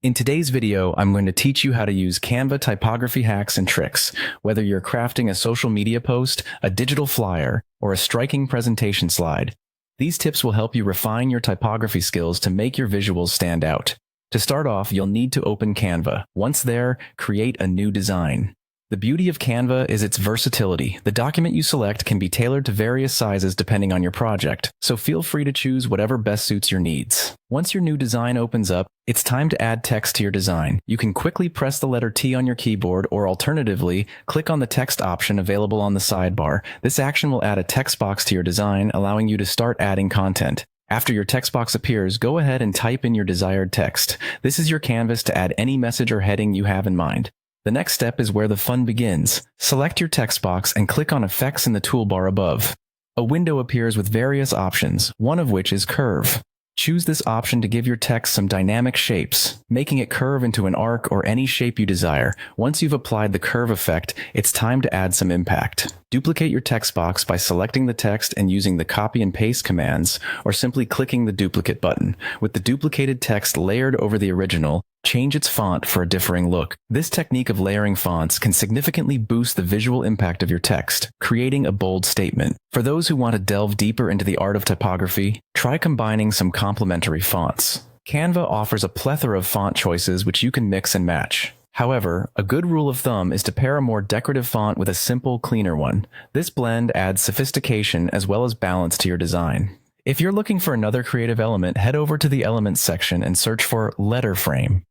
In today's video, I'm going to teach you how to use Canva typography hacks and tricks, whether you're crafting a social media post, a digital flyer, or a striking presentation slide. These tips will help you refine your typography skills to make your visuals stand out. To start off, you'll need to open Canva. Once there, create a new design. The beauty of Canva is its versatility. The document you select can be tailored to various sizes depending on your project, so feel free to choose whatever best suits your needs. Once your new design opens up, it's time to add text to your design. You can quickly press the letter T on your keyboard, or alternatively, click on the text option available on the sidebar. This action will add a text box to your design, allowing you to start adding content. After your text box appears, go ahead and type in your desired text. This is your canvas to add any message or heading you have in mind. The next step is where the fun begins. Select your text box and click on Effects in the toolbar above. A window appears with various options, one of which is Curve. Choose this option to give your text some dynamic shapes, making it curve into an arc or any shape you desire. Once you've applied the curve effect, it's time to add some impact. Duplicate your text box by selecting the text and using the copy and paste commands, or simply clicking the duplicate button. With the duplicated text layered over the original, change its font for a differing look. This technique of layering fonts can significantly boost the visual impact of your text, creating a bold statement. For those who want to delve deeper into the art of typography, try combining some complementary fonts. Canva offers a plethora of font choices which you can mix and match. However, a good rule of thumb is to pair a more decorative font with a simple, cleaner one. This blend adds sophistication as well as balance to your design. If you're looking for another creative element, head over to the Elements section and search for Letter Frame.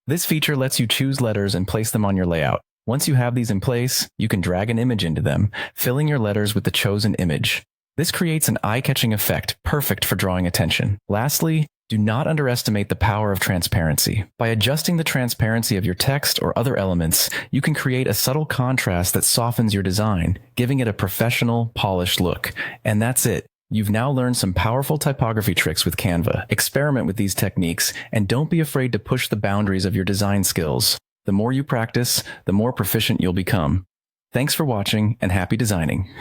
This feature lets you choose letters and place them on your layout. Once you have these in place, you can drag an image into them, filling your letters with the chosen image. This creates an eye-catching effect, perfect for drawing attention. Lastly, do not underestimate the power of transparency. By adjusting the transparency of your text or other elements, you can create a subtle contrast that softens your design, giving it a professional, polished look. And that's it. You've now learned some powerful typography tricks with Canva. Experiment with these techniques, and don't be afraid to push the boundaries of your design skills. The more you practice, the more proficient you'll become. Thanks for watching, and happy designing.